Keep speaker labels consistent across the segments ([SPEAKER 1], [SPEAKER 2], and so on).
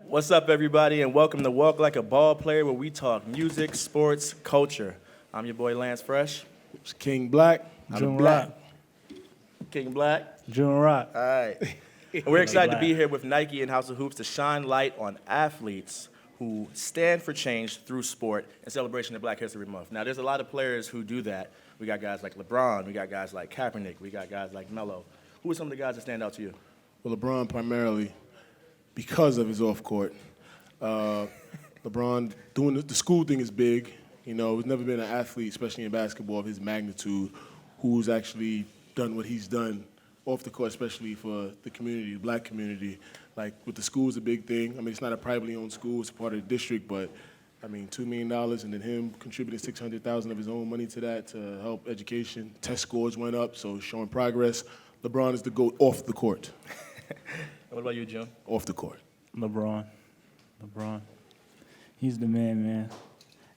[SPEAKER 1] What's up, everybody, and welcome to Walk Like a Ball Player, where we talk music, sports, culture. I'm your boy Lance Fresh.
[SPEAKER 2] It's King Black.
[SPEAKER 3] June Rock.
[SPEAKER 1] King Black.
[SPEAKER 3] June Rock.
[SPEAKER 1] All right. And we're excited to be here with Nike and House of Hoops to shine light on athletes who stand for change through sport in celebration of Black History Month. Now, there's a lot of players who do that. We got guys like LeBron. We got guys like Kaepernick. We got guys like Melo. Who are some of the guys that stand out to you?
[SPEAKER 2] Well, LeBron primarily because of his off court. LeBron doing the school thing is big. You know, there's never been an athlete, especially in basketball, of his magnitude, who's actually done what he's done off the court, especially for the community, the black community. Like, with the school is a big thing. I mean, it's not a privately owned school, it's a part of the district, but, I mean, $2 million, and then him contributing $600,000 of his own money to that to help education. Test scores went up, so showing progress. LeBron is the GOAT off the court.
[SPEAKER 1] What about you, June?
[SPEAKER 2] Off the court.
[SPEAKER 3] LeBron. He's the man.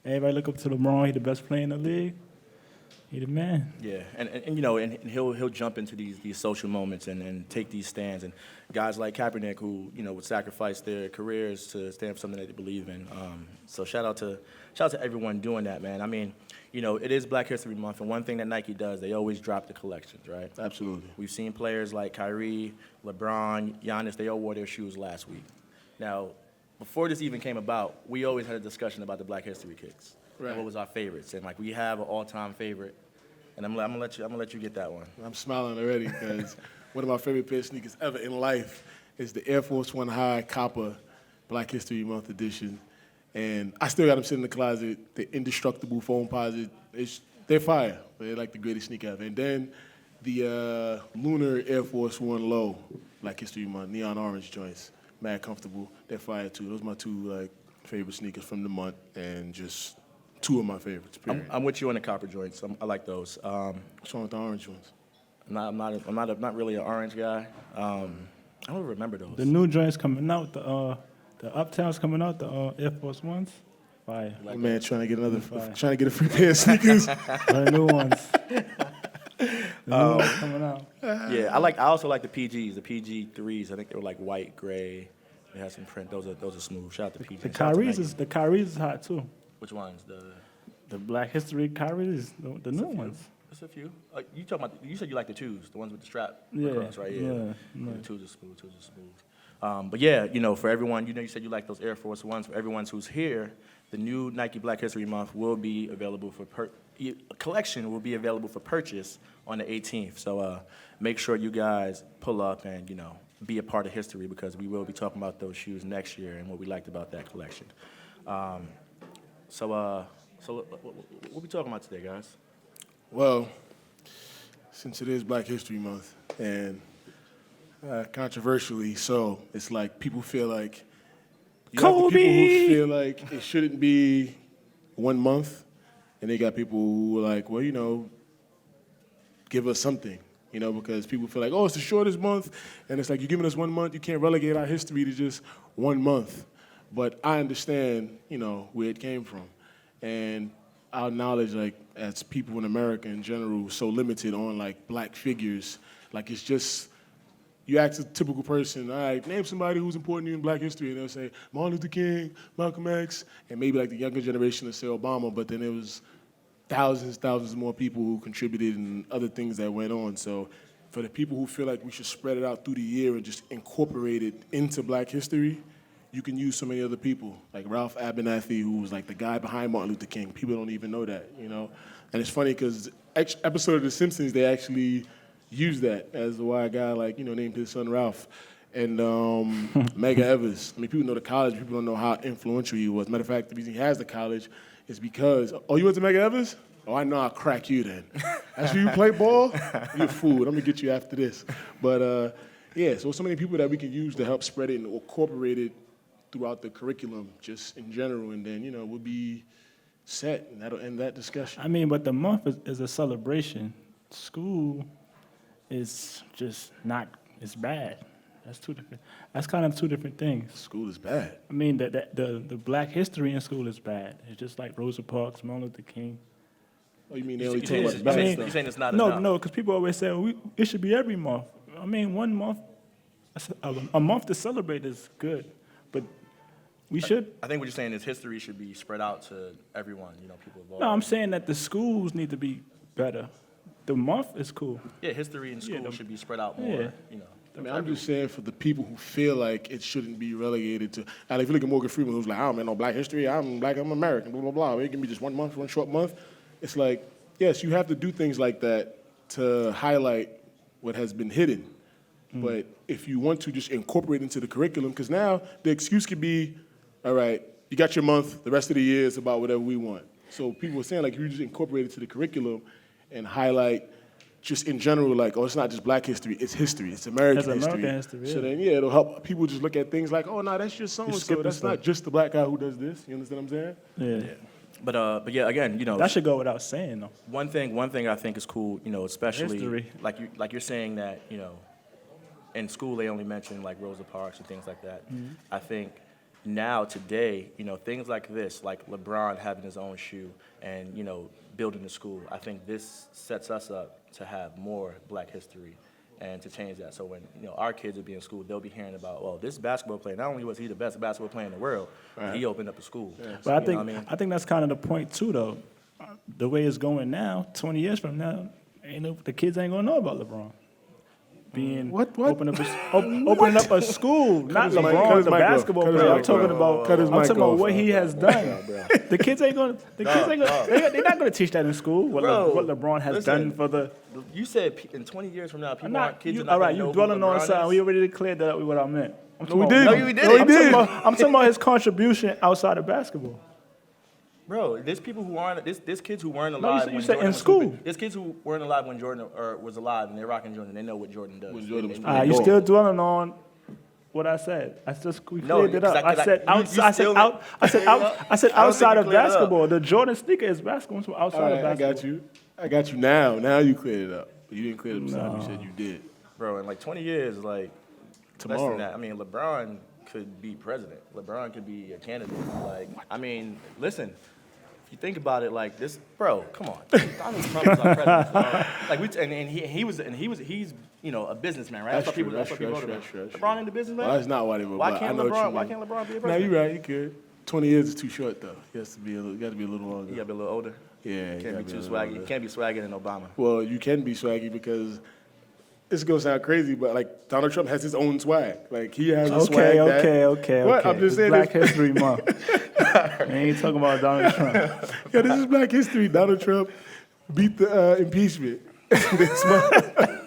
[SPEAKER 3] Everybody look up to LeBron. He's the best player in the league. He the man.
[SPEAKER 1] Yeah, and you know, and he'll jump into these social moments and take these stands. And guys like Kaepernick, who would sacrifice their careers to stand for something that they believe in. So shout out to everyone doing that, man. I mean, it is Black History Month, and one thing that Nike does, they always drop the collections, right?
[SPEAKER 2] Absolutely.
[SPEAKER 1] We've seen players like Kyrie, LeBron, Giannis. They all wore their shoes last week. Now, before this even came about, we always had a discussion about the Black History kicks.
[SPEAKER 2] Right.
[SPEAKER 1] And what was our favorites? And we have an all-time favorite. And I'm gonna let you get that one.
[SPEAKER 2] I'm smiling already because one of my favorite pair of sneakers ever in life is the Air Force One High Copper Black History Month edition. And I still got them sitting in the closet. The indestructible foam posit. They're fire. They're like the greatest sneaker ever. And then the Lunar Air Force One Low Black History Month, neon orange joints. Mad comfortable. They're fire too. Those are my two favorite sneakers from the month, and just two of my favorites. Period.
[SPEAKER 1] I'm with you on the copper joints. I like those.
[SPEAKER 2] What's wrong with the orange ones?
[SPEAKER 1] I'm not really an orange guy. I don't remember those.
[SPEAKER 3] The new joints coming out, the Uptown's coming out, the Air Force Ones. Fire.
[SPEAKER 2] Like man, trying to get a free pair of sneakers.
[SPEAKER 3] The new ones. The new ones coming out.
[SPEAKER 1] Yeah, I also like the PGs, the PG3s. I think they were like white, gray. They had some print. Those are smooth. Shout out to PG.
[SPEAKER 3] The Kyrie's is hot too.
[SPEAKER 1] Which ones?
[SPEAKER 3] The Black History Kyrie's, the new ones.
[SPEAKER 1] There's a few. You said you like the twos, the ones with the strap
[SPEAKER 3] Yeah,
[SPEAKER 1] across, right?
[SPEAKER 3] yeah.
[SPEAKER 1] The twos are smooth. But yeah, for everyone, you said you like those Air Force Ones. For everyone who's here, the new Nike Black History Month will be available collection will be available for purchase on the 18th. So make sure you guys pull up and be a part of history, because we will be talking about those shoes next year and what we liked about that collection. So what we talking about today, guys?
[SPEAKER 2] Well, since it is Black History Month, and controversially so, it's like people feel like you have the people who feel like it shouldn't be 1 month, and they got people who are like, well, give us something, because people feel like, oh, it's the shortest month, and it's like, you're giving us 1 month, you can't relegate our history to just 1 month. But I understand, where it came from. And our knowledge, as people in America in general, is so limited on, black figures. It's just, you ask a typical person, all right, name somebody who's important to you in black history, and they'll say Martin Luther King, Malcolm X, and maybe, the younger generation will say Obama, but then there was thousands more people who contributed and other things that went on. So for the people who feel like we should spread it out through the year and just incorporate it into black history, you can use so many other people, like Ralph Abernathy, who was the guy behind Martin Luther King. People don't even know that, And it's funny because episode of The Simpsons, they actually use that as why a guy named his son Ralph. And Medgar Evers. I mean, people know the college, people don't know how influential he was. Matter of fact, the reason he has the college is because, oh, you went to Medgar Evers? Oh, I know I'll crack you then. That's where you play ball? You're a fool. I'm gonna get you after this. But yeah, so many people that we can use to help spread it and incorporate it throughout the curriculum, just in general, and then, we'll be set, and that'll end that discussion.
[SPEAKER 3] I mean, but the month is a celebration. School is just not, it's bad. That's kind of two different things.
[SPEAKER 2] School is bad.
[SPEAKER 3] I mean, the black history in school is bad. It's just like Rosa Parks, Martin Luther King.
[SPEAKER 2] Oh, you mean they only
[SPEAKER 1] You
[SPEAKER 2] talk
[SPEAKER 1] saying
[SPEAKER 2] about the bad
[SPEAKER 1] it's-
[SPEAKER 2] stuff?
[SPEAKER 1] you saying it's not enough?
[SPEAKER 3] No, because people always say it should be every month. I mean, 1 month, a month to celebrate is good, but We should.
[SPEAKER 1] I think what you're saying is history should be spread out to everyone, people involved.
[SPEAKER 3] No, I'm saying that the schools need to be better. The month is cool.
[SPEAKER 1] Yeah, history in school should be spread out more,
[SPEAKER 3] Yeah.
[SPEAKER 2] I mean, I'm just saying for the people who feel like it shouldn't be relegated to. And if you look at Morgan Freeman, who's like, I don't know Black history, I'm Black, I'm American, blah, blah, blah. It can be just 1 month, one short month. It's like, yes, you have to do things like that to highlight what has been hidden. But if you want to just incorporate into the curriculum, because now the excuse could be, all right, you got your month, the rest of the year is about whatever we want. So people were saying, like, you just incorporate it to the curriculum and highlight just in general, like, oh, it's not just Black history, it's history, it's American
[SPEAKER 3] It's
[SPEAKER 2] history.
[SPEAKER 3] American history,
[SPEAKER 2] So
[SPEAKER 3] yeah.
[SPEAKER 2] then, yeah, it'll help people just look at things like, oh, no, that's just so-and-so.
[SPEAKER 3] skipping
[SPEAKER 2] That's not
[SPEAKER 3] stuff.
[SPEAKER 2] just the Black guy who does this. You understand what I'm saying?
[SPEAKER 3] Yeah.
[SPEAKER 1] But yeah, again,
[SPEAKER 3] That should go without saying, though.
[SPEAKER 1] one thing I think is cool, especially
[SPEAKER 3] History.
[SPEAKER 1] like you're saying that, in school they only mention like Rosa Parks and things like that. I think now today, things like this, like LeBron having his own shoe and, building the school, I think this sets us up to have more Black history and to change that. So when, our kids will be in school, they'll be hearing about, well, this basketball player, not only was he the best basketball player in the world, he opened up a school.
[SPEAKER 3] But I
[SPEAKER 1] You
[SPEAKER 3] think
[SPEAKER 1] know what I mean?
[SPEAKER 3] I think that's kind of the point too, though. The way it's going now, 20 years from now, the kids ain't gonna know about LeBron being
[SPEAKER 2] What?
[SPEAKER 3] opening up a school, not
[SPEAKER 2] his mic- cut
[SPEAKER 3] LeBron,
[SPEAKER 2] his
[SPEAKER 3] the
[SPEAKER 2] mic off.
[SPEAKER 3] basketball
[SPEAKER 2] Cut his
[SPEAKER 3] player. I'm
[SPEAKER 2] mic
[SPEAKER 3] talking
[SPEAKER 2] off.
[SPEAKER 3] about.
[SPEAKER 2] Cut his
[SPEAKER 3] I'm
[SPEAKER 2] mic
[SPEAKER 3] talking about
[SPEAKER 2] off.
[SPEAKER 3] what he has done. The kids ain't gonna. They're not gonna teach that in school. What LeBron has
[SPEAKER 1] listen.
[SPEAKER 3] done for the.
[SPEAKER 1] You said in 20 years from now, people
[SPEAKER 3] I'm
[SPEAKER 1] aren't,
[SPEAKER 3] not.
[SPEAKER 1] kids
[SPEAKER 3] You,
[SPEAKER 1] are not
[SPEAKER 3] all right,
[SPEAKER 1] gonna know
[SPEAKER 3] you
[SPEAKER 1] who
[SPEAKER 3] dwelling on
[SPEAKER 1] LeBron
[SPEAKER 3] something.
[SPEAKER 1] is.
[SPEAKER 3] We already declared that what I meant. I'm talking
[SPEAKER 2] we
[SPEAKER 3] about-
[SPEAKER 2] did.
[SPEAKER 1] No, you didn't.
[SPEAKER 2] No, we
[SPEAKER 3] I'm
[SPEAKER 2] did.
[SPEAKER 3] I'm talking about his contribution outside of basketball.
[SPEAKER 1] Bro, there's people who aren't. There's kids who weren't
[SPEAKER 3] you
[SPEAKER 1] alive.
[SPEAKER 3] said-
[SPEAKER 1] when
[SPEAKER 3] you said
[SPEAKER 1] Jordan
[SPEAKER 3] in
[SPEAKER 1] was
[SPEAKER 3] school.
[SPEAKER 1] hooping. There's kids who weren't alive when Jordan was alive, and they're rocking Jordan. They know what Jordan does.
[SPEAKER 2] When Jordan was
[SPEAKER 1] They-
[SPEAKER 2] playing
[SPEAKER 3] You
[SPEAKER 2] ball.
[SPEAKER 3] still dwelling on what I said. We
[SPEAKER 1] No,
[SPEAKER 3] cleared it up. I said outside of
[SPEAKER 1] cleared it up.
[SPEAKER 3] basketball. The Jordan sneaker is basketball. So outside
[SPEAKER 2] All
[SPEAKER 3] of
[SPEAKER 2] right, I
[SPEAKER 3] basketball.
[SPEAKER 2] got you. I got you now. Now you cleared it up. You didn't clear it up before. You said you did.
[SPEAKER 1] Bro, in like 20 years, like less
[SPEAKER 2] Tomorrow.
[SPEAKER 1] than that. I mean, LeBron could be president. LeBron could be a candidate. Like, I mean, listen. If you think about it, like this, bro, come on. Donald Trump is our president. Bro. Like he's a businessman, right?
[SPEAKER 2] That's
[SPEAKER 1] what
[SPEAKER 2] true,
[SPEAKER 1] people.
[SPEAKER 2] that's
[SPEAKER 1] what
[SPEAKER 2] true,
[SPEAKER 1] people
[SPEAKER 2] that's
[SPEAKER 1] voted
[SPEAKER 2] true,
[SPEAKER 1] for.
[SPEAKER 2] that's
[SPEAKER 1] LeBron ain't the businessman.
[SPEAKER 2] Well, that's not why they were.
[SPEAKER 1] Why
[SPEAKER 2] but I
[SPEAKER 1] can't
[SPEAKER 2] know what you
[SPEAKER 1] LeBron? Why
[SPEAKER 2] mean.
[SPEAKER 1] can't LeBron be a
[SPEAKER 2] No,
[SPEAKER 1] president?
[SPEAKER 2] you're right. You could. 20 years is too short, though. You got to be a little longer.
[SPEAKER 1] You gotta be a little older.
[SPEAKER 2] Yeah, you
[SPEAKER 1] Can't
[SPEAKER 2] gotta
[SPEAKER 1] be too
[SPEAKER 2] a little
[SPEAKER 1] swaggy.
[SPEAKER 2] older.
[SPEAKER 1] You can't be swaggier than Obama.
[SPEAKER 2] Well, you can be swaggy because it's gonna sound crazy, but like Donald Trump has his own swag. Like he has a swag.
[SPEAKER 3] Okay.
[SPEAKER 2] What? I'm just
[SPEAKER 3] It's
[SPEAKER 2] saying.
[SPEAKER 3] Black
[SPEAKER 2] This,
[SPEAKER 3] History Month. We ain't talking about Donald Trump.
[SPEAKER 2] yeah, this is Black history. Donald Trump beat the impeachment. This month.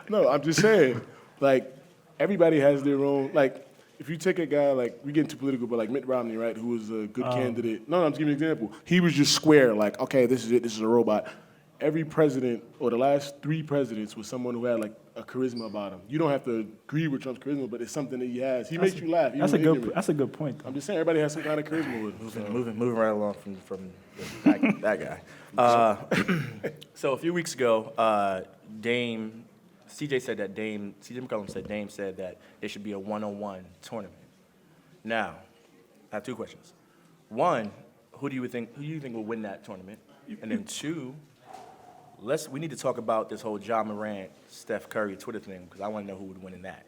[SPEAKER 2] No, I'm just saying. Like everybody has their own. Like if you take a guy like we get into political, but like Mitt Romney, right, who was a good candidate. No, I'm just giving you an example. He was just square. Like okay, this is it. This is a robot. Every president, or the last 3 presidents, was someone who had like a charisma about him. You don't have to agree with Trump's charisma, but it's something that he has. He makes you laugh.
[SPEAKER 3] That's
[SPEAKER 2] even ignorant.
[SPEAKER 3] a good point.
[SPEAKER 2] I'm just saying, everybody has some kind of charisma with them. So.
[SPEAKER 1] Moving right along from that guy. So a few weeks ago, CJ McCollum said Dame said that there should be a one-on-one tournament. Now, I have 2 questions. One, who do you think will win that tournament? And then 2, we need to talk about this whole Ja Morant, Steph Curry Twitter thing because I want to know who would win in that.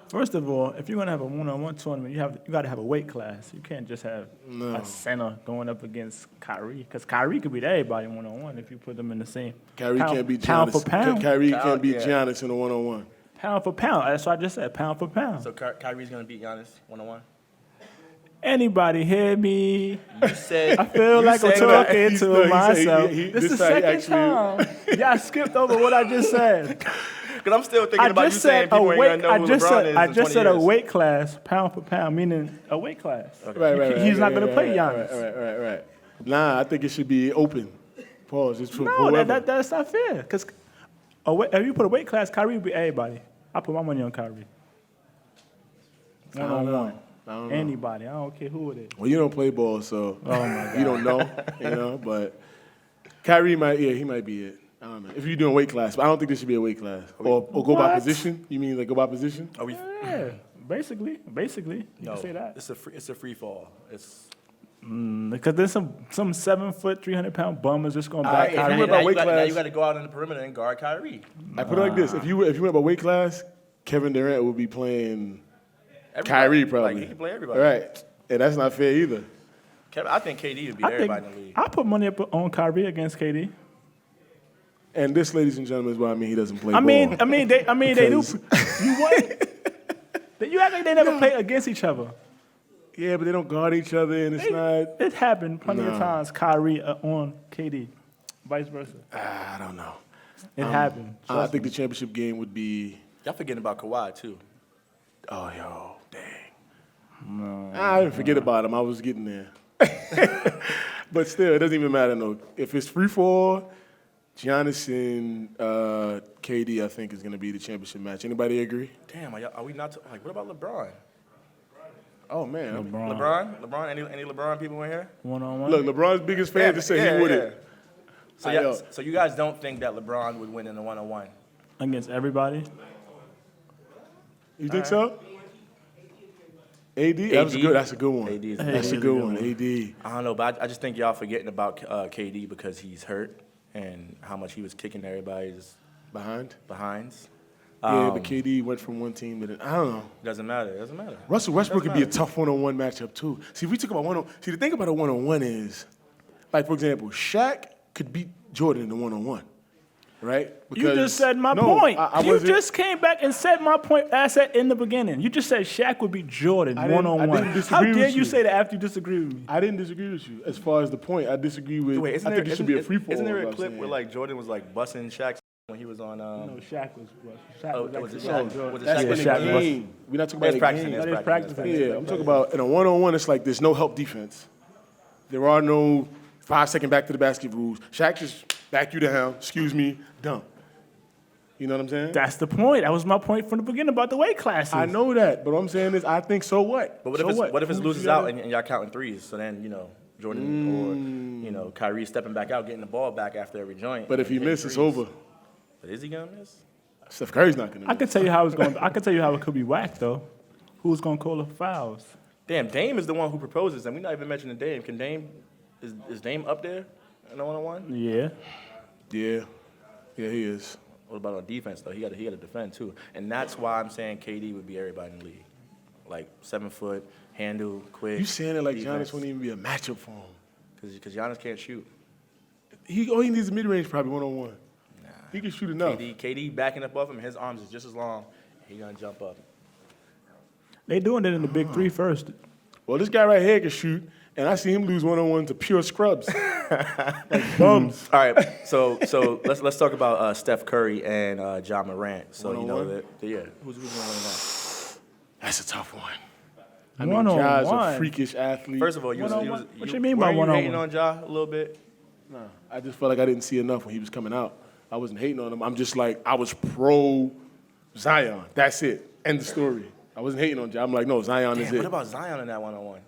[SPEAKER 3] First of all, if you're gonna have a one-on-one tournament, you got to have a weight class. You can't just have a center going up against Kyrie, because Kyrie could beat everybody one-on-one if you put them in the same.
[SPEAKER 2] Kyrie can't beat
[SPEAKER 3] pound
[SPEAKER 2] Giannis.
[SPEAKER 3] for pound.
[SPEAKER 2] Kyrie can't beat
[SPEAKER 1] yeah.
[SPEAKER 2] Giannis in a one-on-one.
[SPEAKER 3] Pound for pound. That's what I just said. Pound for pound.
[SPEAKER 1] So Kyrie's going to beat Giannis one-on-one?
[SPEAKER 3] Anybody hear me?
[SPEAKER 1] You said
[SPEAKER 3] I feel like I'm
[SPEAKER 2] said that.
[SPEAKER 3] talking
[SPEAKER 2] He's-
[SPEAKER 3] to
[SPEAKER 2] no, he said
[SPEAKER 3] myself.
[SPEAKER 2] he-
[SPEAKER 3] This is the
[SPEAKER 2] this time he
[SPEAKER 3] second time. Y'all skipped over what I just said.
[SPEAKER 1] Because I'm still thinking
[SPEAKER 3] I
[SPEAKER 1] about you
[SPEAKER 3] just
[SPEAKER 1] saying
[SPEAKER 3] said a
[SPEAKER 1] people ain't
[SPEAKER 3] weight.
[SPEAKER 1] going to know
[SPEAKER 3] I
[SPEAKER 1] who
[SPEAKER 3] just
[SPEAKER 1] LeBron
[SPEAKER 3] said
[SPEAKER 1] is
[SPEAKER 3] I
[SPEAKER 1] in
[SPEAKER 3] just
[SPEAKER 1] 20
[SPEAKER 3] said a
[SPEAKER 1] years.
[SPEAKER 3] weight class, pound for pound, meaning a weight class.
[SPEAKER 2] Right.
[SPEAKER 3] He's not gonna play
[SPEAKER 2] right,
[SPEAKER 3] Giannis.
[SPEAKER 2] Right. Nah, I think it should be open. Pause. Just for
[SPEAKER 3] No,
[SPEAKER 2] whoever.
[SPEAKER 3] that's not fair. Because if you put a weight class, Kyrie would be everybody. I put my money on Kyrie. One-on-one.
[SPEAKER 2] I don't know.
[SPEAKER 3] Anybody. I don't care who it is.
[SPEAKER 2] Well, you don't play ball, so
[SPEAKER 3] Oh, my God.
[SPEAKER 2] you don't know, But Kyrie might be it. I don't know. If you're doing weight class, but I don't think there should be a weight class. Or go by
[SPEAKER 3] What?
[SPEAKER 2] position. You mean like go by position?
[SPEAKER 1] Are we?
[SPEAKER 3] Yeah, basically. You
[SPEAKER 1] No,
[SPEAKER 3] can say that.
[SPEAKER 1] it's a free fall. It's
[SPEAKER 3] Because there's some 7 foot, 300-pound bummers just going
[SPEAKER 2] All
[SPEAKER 3] back
[SPEAKER 2] right,
[SPEAKER 3] Kyrie.
[SPEAKER 2] if you went by weight
[SPEAKER 1] now
[SPEAKER 2] class-
[SPEAKER 1] you got to go out in the perimeter and guard Kyrie.
[SPEAKER 2] I put it like this: if you went by weight class, Kevin Durant would be playing
[SPEAKER 1] Everybody.
[SPEAKER 2] Kyrie probably.
[SPEAKER 1] Like, he can play everybody.
[SPEAKER 2] Right. and that's not fair either.
[SPEAKER 1] Kevin, I think KD would beat
[SPEAKER 3] I think
[SPEAKER 1] everybody in the league.
[SPEAKER 3] I put money up on Kyrie against KD.
[SPEAKER 2] And this, ladies and gentlemen, is why I mean he doesn't play ball.
[SPEAKER 3] I mean, they do.
[SPEAKER 2] Because-
[SPEAKER 3] You what? You act like they never play against each other.
[SPEAKER 2] Yeah, but they don't guard each other, and it's not.
[SPEAKER 3] It happened plenty of
[SPEAKER 2] No.
[SPEAKER 3] times. Kyrie on KD, vice versa.
[SPEAKER 2] I don't know.
[SPEAKER 3] It happened.
[SPEAKER 2] I
[SPEAKER 3] Trust
[SPEAKER 2] think
[SPEAKER 3] me.
[SPEAKER 2] the championship game would be.
[SPEAKER 1] Y'all forgetting about Kawhi, too.
[SPEAKER 2] Oh, yo, dang. I didn't forget about him. I was getting there. But still, it doesn't even matter, no. If it's free fall, Giannis and KD, I think, is going to be the championship match. Anybody agree?
[SPEAKER 1] Damn, are we not, like, what about LeBron?
[SPEAKER 2] Oh, man.
[SPEAKER 1] LeBron? Any LeBron people in here?
[SPEAKER 3] One-on-one.
[SPEAKER 2] Look, LeBron's biggest fan just said he wouldn't.
[SPEAKER 1] So you guys don't think that LeBron would win in the one-on-one?
[SPEAKER 3] Against everybody.
[SPEAKER 2] You think so? AD? That's a good one.
[SPEAKER 1] AD is the
[SPEAKER 2] That's a good one. AD.
[SPEAKER 1] I don't know, but I just think y'all forgetting about KD because he's hurt and how much he was kicking everybody's
[SPEAKER 2] Behind?
[SPEAKER 1] behinds.
[SPEAKER 2] Yeah, but KD went from one team to the. I don't know.
[SPEAKER 1] Doesn't matter.
[SPEAKER 2] Russell Westbrook
[SPEAKER 1] Doesn't
[SPEAKER 2] could be a
[SPEAKER 1] matter.
[SPEAKER 2] tough one-on-one matchup too. See, if we talk about one-on, see the thing about a one-on-one is, like for example, Shaq could beat Jordan in the one-on-one, right?
[SPEAKER 3] You just said my
[SPEAKER 2] No,
[SPEAKER 3] point.
[SPEAKER 2] I
[SPEAKER 3] You
[SPEAKER 2] wasn't-
[SPEAKER 3] just came back and said my point. I said in the beginning. You just said Shaq would be Jordan
[SPEAKER 2] I didn't
[SPEAKER 3] one-on-one.
[SPEAKER 2] disagree
[SPEAKER 3] How
[SPEAKER 2] with
[SPEAKER 3] dare
[SPEAKER 2] you.
[SPEAKER 3] you say that after you disagree with me?
[SPEAKER 2] I didn't disagree with you as far as the point. I disagree with.
[SPEAKER 1] Wait,
[SPEAKER 2] I think it should be a free fall.
[SPEAKER 1] Isn't there
[SPEAKER 2] is
[SPEAKER 1] a
[SPEAKER 2] what I'm
[SPEAKER 1] clip
[SPEAKER 2] saying.
[SPEAKER 1] where like Jordan was like busting Shaq when he was on?
[SPEAKER 3] No, Shaq was. Shaq
[SPEAKER 1] Oh,
[SPEAKER 3] was
[SPEAKER 1] was it
[SPEAKER 3] actually
[SPEAKER 1] Shaq?
[SPEAKER 3] Jordan.
[SPEAKER 1] Was it
[SPEAKER 2] That's
[SPEAKER 1] Shaq?
[SPEAKER 2] in the
[SPEAKER 3] Shaq was-
[SPEAKER 2] game. We're not talking
[SPEAKER 1] They was
[SPEAKER 2] about the
[SPEAKER 1] practicing.
[SPEAKER 2] game.
[SPEAKER 1] They was
[SPEAKER 3] That is
[SPEAKER 1] practicing.
[SPEAKER 3] practicing.
[SPEAKER 2] Yeah, I'm talking about in a one-on-one. It's like there's no help defense. There are no 5-second back to the basket rules. Shaq just back you down. Excuse me, dump. You know what I'm saying?
[SPEAKER 3] That's the point. That was my point from the beginning about the weight classes.
[SPEAKER 2] I know that, but what I'm saying is, I think so what?
[SPEAKER 1] But what
[SPEAKER 2] So
[SPEAKER 1] if it's, what if it
[SPEAKER 2] Who
[SPEAKER 1] loses
[SPEAKER 2] you gotta-
[SPEAKER 1] out and y'all counting threes? So then Jordan or Kyrie stepping back out, getting the ball back after every joint.
[SPEAKER 2] But if he
[SPEAKER 1] and hitting
[SPEAKER 2] misses, it's
[SPEAKER 1] threes.
[SPEAKER 2] over.
[SPEAKER 1] But is he gonna miss?
[SPEAKER 2] Steph Curry's not gonna.
[SPEAKER 3] I can tell you how it's going. I can tell you how it could be whacked though. Who's gonna call the fouls?
[SPEAKER 1] Damn, Dame is the one who proposes, and we're not even mentioning Dame. Can Dame is Dame up there in the one-on-one?
[SPEAKER 3] Yeah.
[SPEAKER 2] Yeah, he is.
[SPEAKER 1] What about on defense though? He got to defend too, and that's why I'm saying KD would be everybody in the league, like 7 foot, handle, quick.
[SPEAKER 2] You saying it like
[SPEAKER 1] defense.
[SPEAKER 2] Giannis wouldn't even be a matchup for him.
[SPEAKER 1] Because Giannis can't shoot.
[SPEAKER 2] All he needs is mid-range, probably one-on-one. He can shoot enough.
[SPEAKER 1] KD backing up off him, his arms is just as long. He gonna jump up.
[SPEAKER 3] They doing it in the big three first.
[SPEAKER 2] Well, this guy right here can shoot, and I see him lose one-on-one to pure scrubs, like bums.
[SPEAKER 1] All right, so let's talk about Steph Curry and John Morant. So you know
[SPEAKER 2] One-on-one?
[SPEAKER 1] that who's gonna win
[SPEAKER 2] That's a tough one. I mean,
[SPEAKER 3] One-on-one.
[SPEAKER 2] Ja's a freakish athlete.
[SPEAKER 1] that? First of all, you was
[SPEAKER 3] One-on-one? What you mean by
[SPEAKER 1] weren't you hating
[SPEAKER 3] one-on-one?
[SPEAKER 1] on Ja a little bit?
[SPEAKER 2] Nah, I just felt like I didn't see enough when he was coming out. I wasn't hating on him. I'm just like, I was pro Zion. That's it. End of story. I wasn't hating on Ja. I'm like, no, Zion is
[SPEAKER 1] Damn, what
[SPEAKER 2] it.
[SPEAKER 1] about Zion in that one-on-one?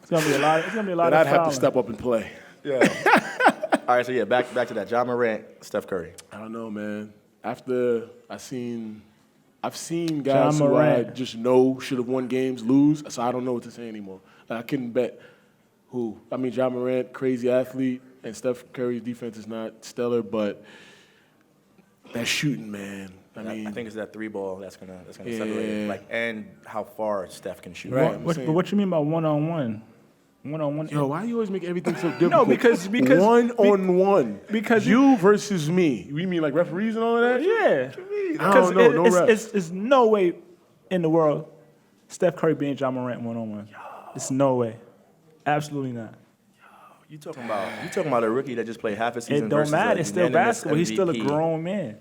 [SPEAKER 3] It's gonna be a lot. It's gonna be a lot
[SPEAKER 2] But
[SPEAKER 3] of
[SPEAKER 2] I'd have to
[SPEAKER 3] fouling.
[SPEAKER 2] step up and play.
[SPEAKER 1] Yeah. All right, so yeah, back to that. John Morant, Steph Curry.
[SPEAKER 2] I don't know, man. After I've seen guys
[SPEAKER 3] John
[SPEAKER 2] who I
[SPEAKER 3] Morant.
[SPEAKER 2] just know should have won games lose, so I don't know what to say anymore. Like, I couldn't bet who. I mean, John Morant, crazy athlete, and Steph Curry's defense is not stellar, but that shooting, man.
[SPEAKER 1] I think it's that 3-ball that's gonna
[SPEAKER 2] Yeah.
[SPEAKER 1] separate it. Like, and how far Steph can shoot.
[SPEAKER 2] Right. I'm
[SPEAKER 3] But
[SPEAKER 2] saying-
[SPEAKER 3] what you mean by one-on-one? One-on-one.
[SPEAKER 2] Yo, why you always make everything so difficult?
[SPEAKER 3] No, because
[SPEAKER 2] one-on-one.
[SPEAKER 3] because
[SPEAKER 2] you versus me. You mean like referees and all of that?
[SPEAKER 3] Yeah.
[SPEAKER 2] I don't know. No refs.
[SPEAKER 3] It's no way in the world Steph Curry being John Morant one-on-one. It's no way. Absolutely not.
[SPEAKER 1] You talking about a rookie that just played half a season?
[SPEAKER 3] It don't
[SPEAKER 1] versus
[SPEAKER 3] matter.
[SPEAKER 1] a
[SPEAKER 3] It's still
[SPEAKER 1] unanimous
[SPEAKER 3] basketball. He's still a
[SPEAKER 1] MVP.
[SPEAKER 3] grown man.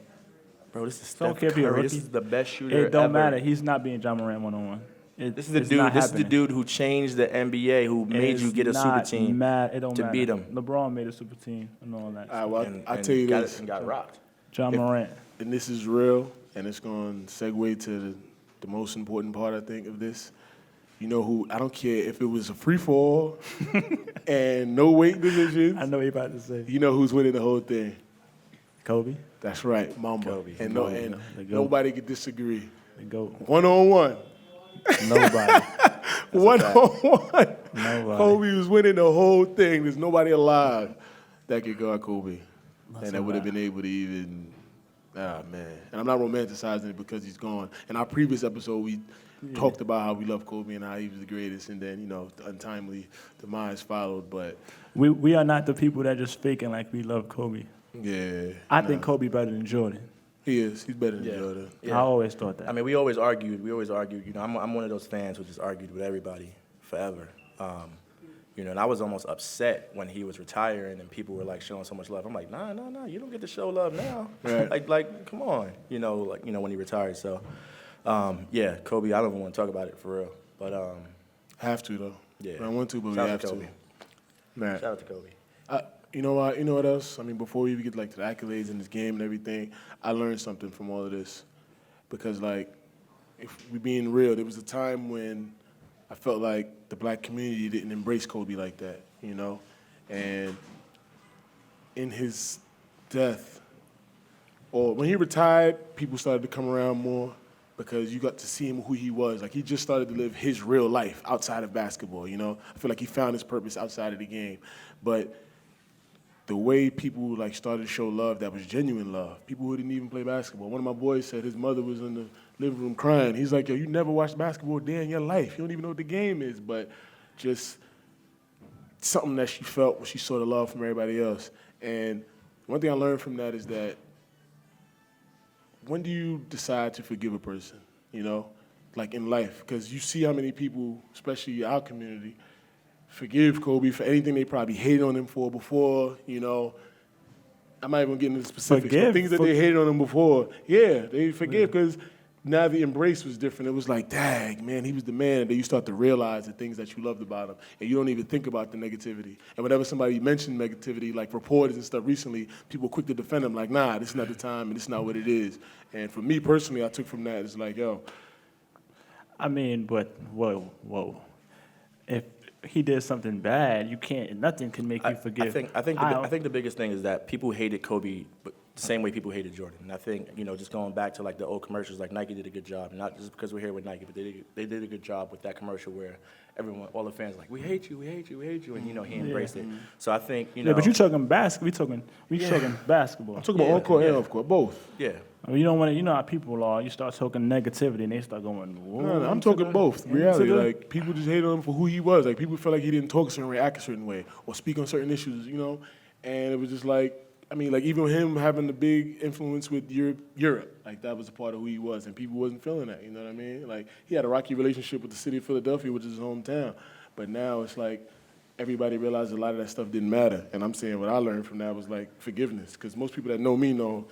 [SPEAKER 1] Bro, this is
[SPEAKER 3] Don't
[SPEAKER 1] Steph
[SPEAKER 3] care if you're a
[SPEAKER 1] Curry. This
[SPEAKER 3] rookie.
[SPEAKER 1] is the best shooter
[SPEAKER 3] It don't
[SPEAKER 1] ever.
[SPEAKER 3] matter. He's not being John Morant one-on-one.
[SPEAKER 1] This is the dude who changed the NBA, who made you get a super team
[SPEAKER 3] It don't
[SPEAKER 1] to
[SPEAKER 3] matter.
[SPEAKER 1] beat him.
[SPEAKER 3] LeBron made a super team and all that.
[SPEAKER 2] All right, well,
[SPEAKER 1] and,
[SPEAKER 2] I'll
[SPEAKER 1] and
[SPEAKER 2] tell you
[SPEAKER 1] got
[SPEAKER 2] this.
[SPEAKER 1] it and got rocked.
[SPEAKER 3] John Morant.
[SPEAKER 2] And this is real, and it's going to segue to the most important part, I think, of this. You know who, I don't care if it was a free fall and no weight division,
[SPEAKER 3] I know what you're about to say.
[SPEAKER 2] you know who's winning the whole thing.
[SPEAKER 3] Kobe.
[SPEAKER 2] That's right, Mamba.
[SPEAKER 1] Kobe.
[SPEAKER 2] And,
[SPEAKER 3] The GOAT.
[SPEAKER 2] nobody could disagree.
[SPEAKER 3] The GOAT.
[SPEAKER 2] One-on-one.
[SPEAKER 3] Nobody.
[SPEAKER 2] One-on-one.
[SPEAKER 3] Nobody.
[SPEAKER 2] Kobe was winning the whole thing. There's nobody alive that could guard Kobe.
[SPEAKER 3] That's
[SPEAKER 2] and that
[SPEAKER 3] a
[SPEAKER 2] would have
[SPEAKER 3] lie.
[SPEAKER 2] been able to even Ah, man. And I'm not romanticizing it because he's gone. In our previous episode, we talked about how we love Kobe and how he was the greatest, and then, the untimely demise followed. But,
[SPEAKER 3] We are not the people that just faking like we love Kobe.
[SPEAKER 2] yeah.
[SPEAKER 3] I think Kobe better than Jordan.
[SPEAKER 2] He is. He's better than
[SPEAKER 1] Yeah.
[SPEAKER 2] Jordan.
[SPEAKER 3] I always thought that.
[SPEAKER 1] I mean, we always argued. I'm one of those fans who just argued with everybody forever. And I was almost upset when he was retiring and people were like showing so much love. I'm like, nah, you don't get to show love now.
[SPEAKER 2] Right.
[SPEAKER 1] like, come on, when he retired. So, Kobe, I don't even want to talk about it for real. But
[SPEAKER 2] Have to, though.
[SPEAKER 1] Yeah.
[SPEAKER 2] I want to, but
[SPEAKER 1] Shout
[SPEAKER 2] we
[SPEAKER 1] out
[SPEAKER 2] have
[SPEAKER 1] to
[SPEAKER 2] to.
[SPEAKER 1] Kobe.
[SPEAKER 2] Man.
[SPEAKER 1] Shout out to Kobe.
[SPEAKER 2] You know what else? I mean, before we even get to the accolades in this game and everything, I learned something from all of this. Because, if we being real, there was a time when I felt like the black community didn't embrace Kobe like that, And in his death, or when he retired, people started to come around more because you got to see him who he was. Like, he just started to live his real life outside of basketball, I feel like he found his purpose outside of the game. But the way people started to show love that was genuine love. People who didn't even play basketball. One of my boys said his mother was in the living room crying. He's like, yo, you never watched basketball a day in your life. You don't even know what the game is. But just something that she felt when she saw the love from everybody else. And one thing I learned from that is that when do you decide to forgive a person, in life? Because you see how many people, especially our community, forgive Kobe for anything they probably hated on him for before, I'm not even getting into the specifics. But things that they hated on him before, they forgive because now the embrace was different. It was like, dang, man, he was the man. And then you start to realize the things that you loved about him. And you don't even think about the negativity. And whenever somebody mentioned negativity, like reporters and stuff recently, people were quick to defend him, like, nah, this is not the time and this is not what it is. And for me personally, I took from that, it's like, yo.
[SPEAKER 3] I mean, but whoa. If he did something bad, nothing can make you forgive.
[SPEAKER 1] I think the biggest thing is that people hated Kobe but the same way people hated Jordan. And I think, just going back to the old commercials, Nike did a good job, not just because we're here with Nike, but they did a good job with that commercial where all the fans we hate you, and he embraced it. So I think,
[SPEAKER 3] Yeah, but you talking basketball. We talking basketball.
[SPEAKER 2] I'm talking about on court and off court, both.
[SPEAKER 1] Yeah.
[SPEAKER 3] I mean, you don't want to. You know how people are. You start talking negativity, and they start going.
[SPEAKER 2] No, I'm talking both. Reality, people just hate on him for who he was. People felt like he didn't talk a certain way, act a certain way, or speak on certain issues. And it was just even him having the big influence with Europe, that was a part of who he was, and people wasn't feeling that. You know what I mean? He had a rocky relationship with the city of Philadelphia, which is his hometown, but now it's everybody realized a lot of that stuff didn't matter. And I'm saying what I learned from that was forgiveness, because most people that know me know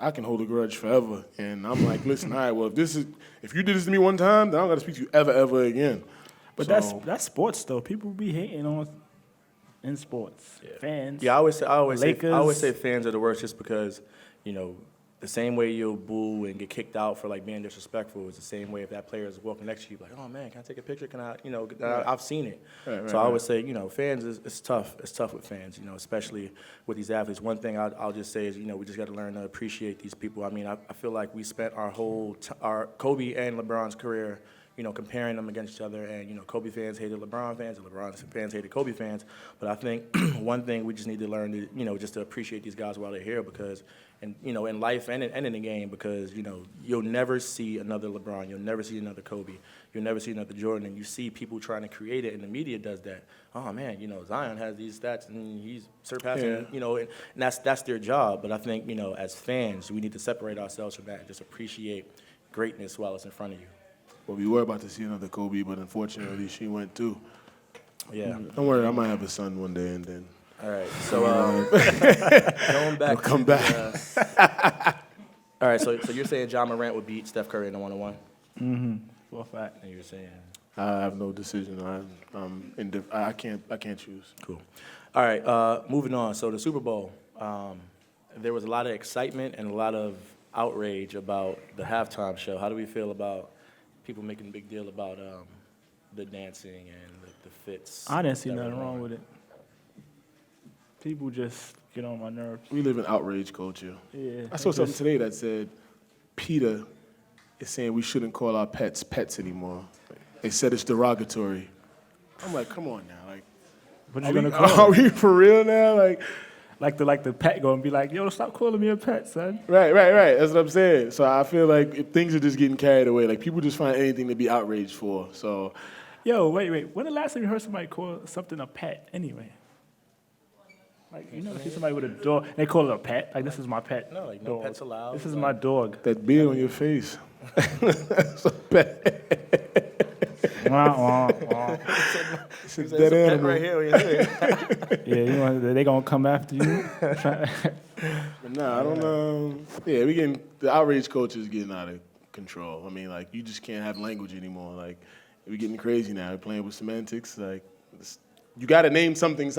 [SPEAKER 2] I can hold a grudge forever. And I'm like, listen, all right, well, if you did this to me one time, then I don't got to speak to you ever again.
[SPEAKER 3] But that's sports, though. People be hating on in sports.
[SPEAKER 1] Yeah.
[SPEAKER 3] Fans.
[SPEAKER 1] Yeah, I always say fans are the worst just because, the same way you'll boo and get kicked out for being disrespectful is the same way if that player is walking next to you, oh man, can I take a picture? Can I, I've seen it. So I always say, fans it's tough. It's tough with fans, especially with these athletes. One thing I'll just say is, we just got to learn to appreciate these people. I mean, I feel like we spent our Kobe and LeBron's career, comparing them against each other. And, Kobe fans hated LeBron fans and LeBron fans hated Kobe fans. But I think one thing we just need to learn to, just to appreciate these guys while they're here because, in life and in the game because, you'll never see another LeBron. You'll never see another Kobe. You'll never see another Jordan. And you see people trying to create it and the media does that. Oh, man, Zion has these stats and he's surpassing, and that's their job. But I think, as fans, we need to separate ourselves from that and just appreciate greatness while it's in front of you.
[SPEAKER 2] Well, we were about to see another Kobe, but unfortunately she went too.
[SPEAKER 1] Yeah.
[SPEAKER 2] Don't worry, I might have a son one day and then.
[SPEAKER 1] All right. So going back.
[SPEAKER 2] He'll come back.
[SPEAKER 1] All right. So you're saying John Morant would beat Steph Curry in the 1-on-1?
[SPEAKER 3] Mm-hmm. For a fact.
[SPEAKER 1] And you're saying.
[SPEAKER 2] I have no decision. I can't choose.
[SPEAKER 1] Cool. All right. Moving on. So the Super Bowl. There was a lot of excitement and a lot of outrage about the halftime show. How do we feel about people making a big deal about the dancing and the fits?
[SPEAKER 3] I didn't see nothing wrong with it. People just get on my nerves.
[SPEAKER 2] We live in outrage culture.
[SPEAKER 3] Yeah.
[SPEAKER 2] I saw something today that said PETA is saying we shouldn't call our pets anymore. They said it's derogatory. I'm like, come on now.
[SPEAKER 3] What you gonna call
[SPEAKER 2] Are we for real now?
[SPEAKER 3] like the pet go and be like, yo, stop calling me a pet, son.
[SPEAKER 2] Right. That's what I'm saying. So I feel like if things are just getting carried away. Like people just find anything to be outraged for. So
[SPEAKER 3] Yo, wait. When the last time you heard somebody call something a pet anyway? Like, you never see somebody with a dog, they call it a pet. Like, this is my pet.
[SPEAKER 1] No, like, no
[SPEAKER 3] dog.
[SPEAKER 1] pets allowed.
[SPEAKER 3] This is my dog.
[SPEAKER 2] that beard on your face. That's a pet.
[SPEAKER 3] Wah, wah, wah.
[SPEAKER 2] It's a
[SPEAKER 1] There's
[SPEAKER 2] dead
[SPEAKER 1] a pet
[SPEAKER 2] animal.
[SPEAKER 1] right here on your head.
[SPEAKER 3] Yeah, you know, they gonna come after you.
[SPEAKER 2] But nah, I don't know. Yeah, the outrage culture is getting out of control. I mean, like, you just can't have language anymore. Like, we're getting crazy now. We're playing with semantics. Like, you got to name something.